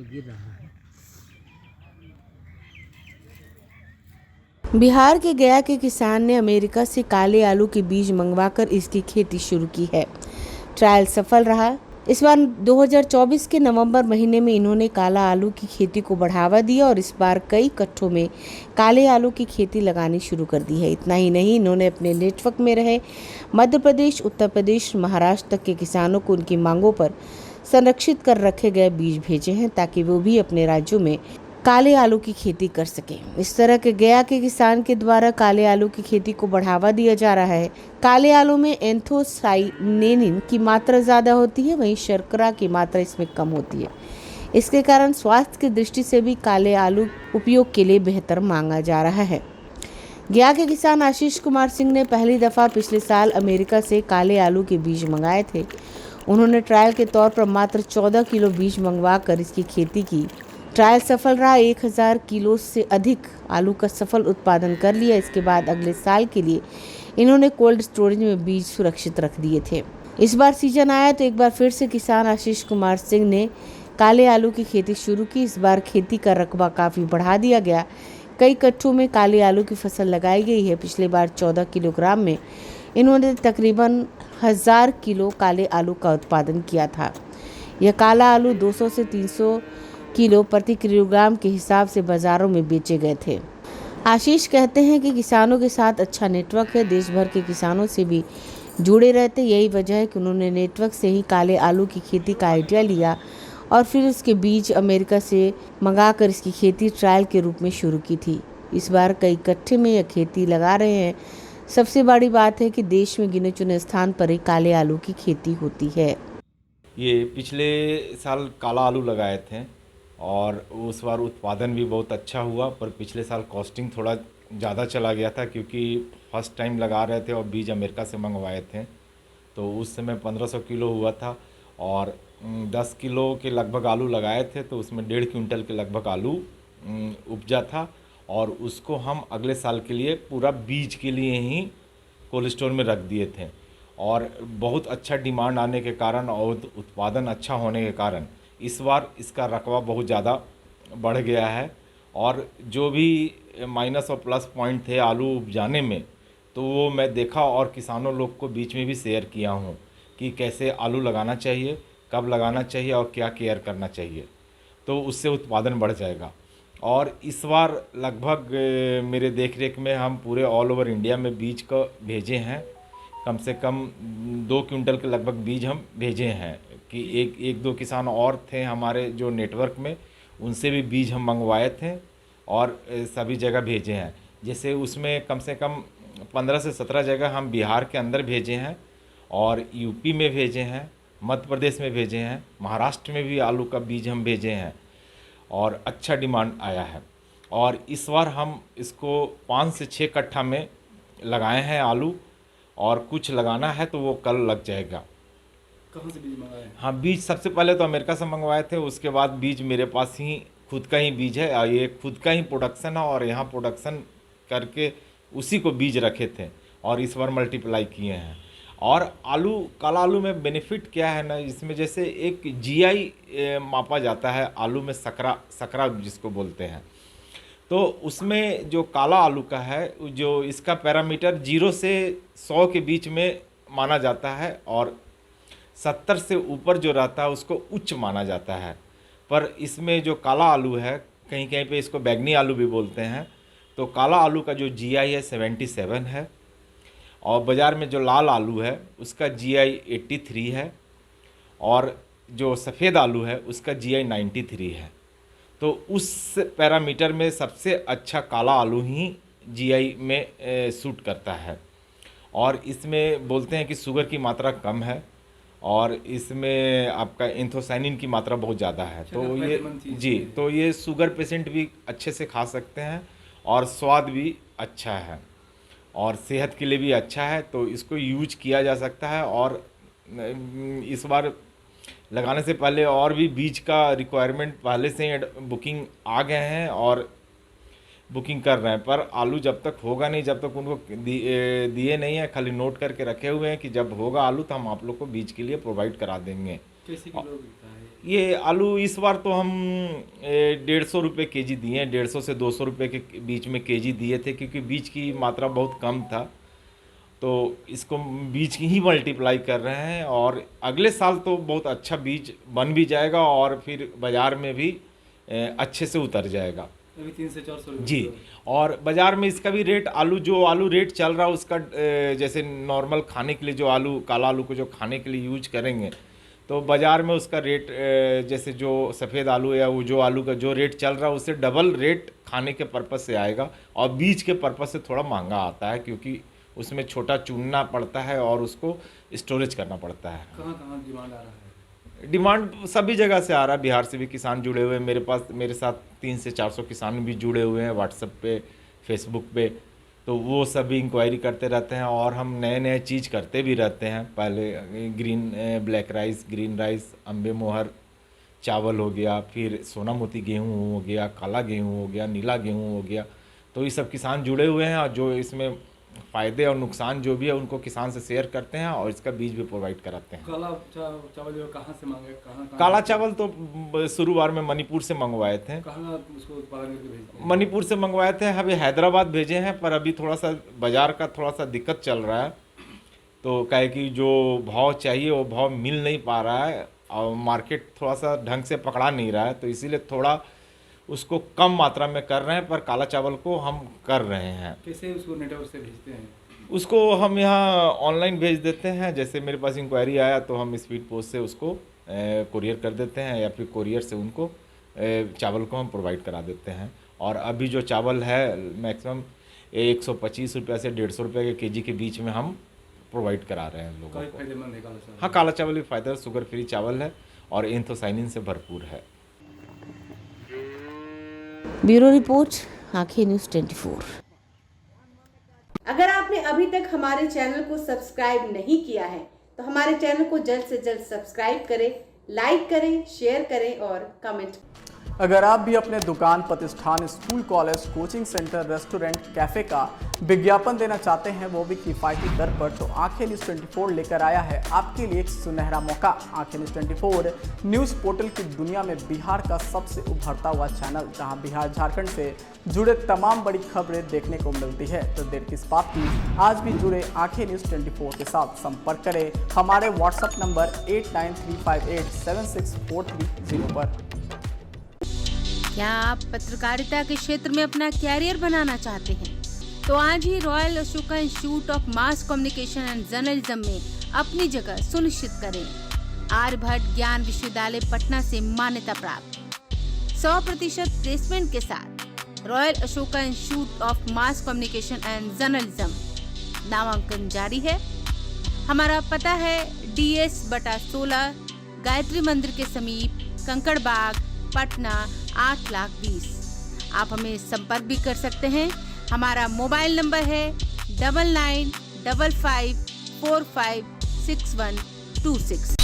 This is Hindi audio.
गिर रहा है। बिहार के गया के किसान ने अमेरिका से काले आलू के बीज मंगवाकर इसकी खेती शुरू की है। ट्रायल सफल रहा। इस बार 2024 के नवंबर महीने में इन्होंने काला आलू की खेती को बढ़ावा दिया और इस बार कई कट्ठों में काले आलू की खेती लगानी शुरू कर दी है। इतना ही नहीं, इन्होंने अपने नेटवर्क में रहे मध्य प्रदेश, उत्तर प्रदेश, महाराष्ट्र तक के किसानों को उनकी मांगों पर संरक्षित कर रखे गए बीज भेजे हैं ताकि वो भी अपने राज्यों में काले आलू की खेती कर सकें। इस तरह के गया के किसान के द्वारा काले आलू की खेती को बढ़ावा दिया जा रहा है। काले आलू में एंथोसाइनेनिन की मात्रा ज्यादा होती है, वहीं शर्करा की मात्रा इसमें कम होती है। इसके कारण स्वास्थ्य की दृष्टि से भी काले आलू उपयोग के लिए बेहतर मांगा जा रहा है। गया के किसान आशीष कुमार सिंह ने पहली दफा पिछले साल अमेरिका से काले आलू के बीज मंगाए थे। उन्होंने ट्रायल के तौर पर मात्र 14 किलो बीज मंगवा कर इसकी खेती की। ट्रायल सफल रहा। 1000 किलो से अधिक आलू का सफल उत्पादन कर लिया। इसके बाद अगले साल के लिए इन्होंने कोल्ड स्टोरेज में बीज सुरक्षित रख दिए थे। इस बार सीजन आया तो एक बार फिर से किसान आशीष कुमार सिंह ने काले आलू की खेती शुरू की। इस बार खेती का रकबा काफ़ी बढ़ा दिया गया। कई कट्ठों में काले आलू की फसल लगाई गई है। पिछले बार 14 किलोग्राम में इन्होंने तकरीबन 1000 किलो काले आलू का उत्पादन किया था। यह काला आलू 200 से 300 किलो प्रति किलोग्राम के हिसाब से बाजारों में बेचे गए थे। आशीष कहते हैं कि किसानों के साथ अच्छा नेटवर्क है, देश भर के किसानों से भी जुड़े रहते। यही वजह है कि उन्होंने नेटवर्क से ही काले आलू की खेती का आइडिया लिया और फिर उसके बीज अमेरिका से मंगाकर इसकी खेती ट्रायल के रूप में शुरू की थी। इस बार कई कट्ठे में यह खेती लगा रहे हैं। सबसे बड़ी बात है कि देश में गिने चुने स्थान पर ही काले आलू की खेती होती है। ये पिछले साल काला आलू लगाए थे और उस बार उत्पादन भी बहुत अच्छा हुआ, पर पिछले साल कॉस्टिंग थोड़ा ज़्यादा चला गया था क्योंकि फर्स्ट टाइम लगा रहे थे और बीज अमेरिका से मंगवाए थे। तो उस समय 1500 किलो हुआ था और 10 किलो के लगभग आलू लगाए थे, तो उसमें 1.5 क्विंटल के लगभग आलू उपजा था और उसको हम अगले साल के लिए पूरा बीज के लिए ही कोल्ड स्टोर में रख दिए थे। और बहुत अच्छा डिमांड आने के कारण और उत्पादन अच्छा होने के कारण इस बार इसका रकबा बहुत ज़्यादा बढ़ गया है। और जो भी माइनस और प्लस पॉइंट थे आलू उपजाने में, तो वो मैं देखा और किसानों लोग को बीच में भी शेयर किया हूँ कि कैसे आलू लगाना चाहिए, कब लगाना चाहिए और क्या केयर करना चाहिए, तो उससे उत्पादन बढ़ जाएगा। और इस बार लगभग मेरे देख रेख में हम पूरे ऑल ओवर इंडिया में बीज को भेजे हैं। कम से कम 2 क्विंटल के लगभग बीज हम भेजे हैं कि एक दो किसान और थे हमारे जो नेटवर्क में, उनसे भी बीज हम मंगवाए थे और सभी जगह भेजे हैं। जैसे उसमें कम से कम 15 से 17 जगह हम बिहार के अंदर भेजे हैं और यूपी में भेजे हैं, मध्य प्रदेश में भेजे हैं, महाराष्ट्र में भी आलू का बीज हम भेजे हैं और अच्छा डिमांड आया है। और इस बार हम इसको 5 से 6 कट्ठा में लगाए हैं आलू और कुछ लगाना है तो वो कल लग जाएगा। कहाँ से बीज मंगाए? हाँ, बीज सबसे पहले तो अमेरिका से मंगवाए थे, उसके बाद बीज मेरे पास ही खुद का ही बीज है और ये खुद का ही प्रोडक्शन है और यहाँ प्रोडक्शन करके उसी को बीज रखे थे और इस बार मल्टीप्लाई किए हैं। और आलू, काला आलू में बेनिफिट क्या है ना, इसमें जैसे एक जीआई मापा जाता है आलू में, सकरा जिसको बोलते हैं, तो उसमें जो काला आलू का है, जो इसका पैरामीटर 0 से 100 के बीच में माना जाता है और 70 से ऊपर जो रहता है उसको उच्च माना जाता है। पर इसमें जो काला आलू है, कहीं कहीं पे इसको बैगनी आलू भी बोलते हैं, तो काला आलू का जो जीआई है 77 है और बाज़ार में जो लाल आलू है उसका जीआई 83 है और जो सफ़ेद आलू है उसका जीआई 93 है। तो उस पैरामीटर में सबसे अच्छा काला आलू ही जीआई में सूट करता है। और इसमें बोलते हैं कि शुगर की मात्रा कम है और इसमें आपका एंथोसाइनिन की मात्रा बहुत ज़्यादा है। तो ये जी, तो ये शुगर पेशेंट भी अच्छे से खा सकते हैं और स्वाद भी अच्छा है और सेहत के लिए भी अच्छा है, तो इसको यूज किया जा सकता है। और इस बार लगाने से पहले और भी बीज का रिक्वायरमेंट पहले से बुकिंग आ गए हैं और बुकिंग कर रहे हैं, पर आलू जब तक होगा नहीं, जब तक उनको दिए नहीं है, खाली नोट करके रखे हुए हैं कि जब होगा आलू तो हम आप लोग को बीज के लिए प्रोवाइड करा देंगे। कैसे किलो बिकता है? ये आलू इस बार तो हम 150 रुपये केजी दिए हैं, 150 से 200 रुपये के बीच में केजी दिए थे, क्योंकि बीज की मात्रा बहुत कम था, तो इसको बीज की ही मल्टीप्लाई कर रहे हैं। और अगले साल तो बहुत अच्छा बीज बन भी जाएगा और फिर बाज़ार में भी अच्छे से उतर जाएगा। अभी 300 से 400 रुपये जी, किलो। और बाज़ार में इसका भी रेट आलू रेट चल रहा है उसका, जैसे नॉर्मल खाने के लिए जो आलू, काला आलू को जो खाने के लिए यूज करेंगे, तो बाज़ार में उसका रेट जैसे जो सफ़ेद आलू या वो जो आलू का जो रेट चल रहा है उससे डबल रेट खाने के पर्पज़ से आएगा, और बीज के पर्पज़ से थोड़ा महंगा आता है, क्योंकि उसमें छोटा चुनना पड़ता है और उसको स्टोरेज करना पड़ता है। कहाँ कहाँ डिमांड आ रहा है? डिमांड सभी जगह से आ रहा है, बिहार से भी किसान जुड़े हुए हैं मेरे साथ 300 से 400 किसान भी जुड़े हुए हैं व्हाट्सएप पे, फेसबुक पे, तो वो सभी इंक्वायरी करते रहते हैं और हम नए नए चीज़ करते भी रहते हैं। पहले black rice, green rice, Ambe मोहर चावल हो गया, फिर सोना मोती गेहूँ हो गया, काला गेहूँ हो गया, नीला गेहूँ हो गया, तो ये सब किसान जुड़े हुए हैं और जो इसमें फ़ायदे और नुकसान जो भी है उनको किसान से शेयर करते हैं और इसका बीज भी प्रोवाइड कराते हैं। काला चावल जो कहाँ से मांगे, कहाँ काला चावल तो शुरुआत में मणिपुर से मंगवाए थे, कहाँ उसको उत्पादन करके भेजते हैं? मणिपुर से मंगवाए थे, अभी हैदराबाद भेजे हैं, पर अभी थोड़ा सा बाज़ार का थोड़ा सा दिक्कत चल रहा है, तो कहे कि जो भाव चाहिए वो भाव मिल नहीं पा रहा है और मार्केट थोड़ा सा ढंग से पकड़ा नहीं रहा है, तो इसीलिए थोड़ा उसको कम मात्रा में कर रहे हैं, पर काला चावल को हम कर रहे हैं। कैसे उसको नेटवर्क से भेजते हैं? उसको हम यहाँ ऑनलाइन भेज देते हैं, जैसे मेरे पास इंक्वायरी आया तो हम स्पीड पोस्ट से उसको कुरियर कर देते हैं या फिर कुरियर से उनको चावल को हम प्रोवाइड करा देते हैं। और अभी जो चावल है मैक्सिमम 125 रुपये से 150 रुपये के केजी के बीच में हम प्रोवाइड करा रहे हैं लोगों काफी को। फायदेमंद है काला चावल। हाँ, काला चावल भी फ़ायदा, शुगर फ्री चावल है और एंथोसाइनिन से भरपूर है। ब्यूरो रिपोर्ट, आंखें न्यूज़ 24। अगर आपने अभी तक हमारे चैनल को सब्सक्राइब नहीं किया है तो हमारे चैनल को जल्द से जल्द सब्सक्राइब करें, लाइक करें, शेयर करें और कमेंट। अगर आप भी अपने दुकान, प्रतिष्ठान, school, college, coaching centre, restaurant, cafe का विज्ञापन देना चाहते हैं, वो भी किफ़ायती दर पर, तो आंखें न्यूज़ 24 लेकर आया है आपके लिए एक सुनहरा मौका। आंखें न्यूज़ 24 न्यूज़ पोर्टल की दुनिया में बिहार का सबसे उभरता हुआ चैनल, जहां बिहार झारखंड से जुड़े तमाम बड़ी खबरें देखने को मिलती है। तो देर किस बात की, आज भी जुड़े आंखें न्यूज़ 24 के साथ। संपर्क करें हमारे व्हाट्सएप नंबर 8935876430 पर। क्या आप पत्रकारिता के क्षेत्र में अपना कैरियर बनाना चाहते हैं? तो आज ही royal Ashoka institute of mass communication and journalism में अपनी जगह सुनिश्चित करें। आर्यभट्ट ज्ञान विश्वविद्यालय पटना से मान्यता प्राप्त 100% प्लेसमेंट के साथ royal Ashoka institute of mass communication and journalism नामांकन जारी है। हमारा पता है DS/16 गायत्री मंदिर के समीप, कंकड़ बाग, पटना 8,20,000। आप हमें संपर्क भी कर सकते हैं। हमारा मोबाइल नंबर है 9955456126।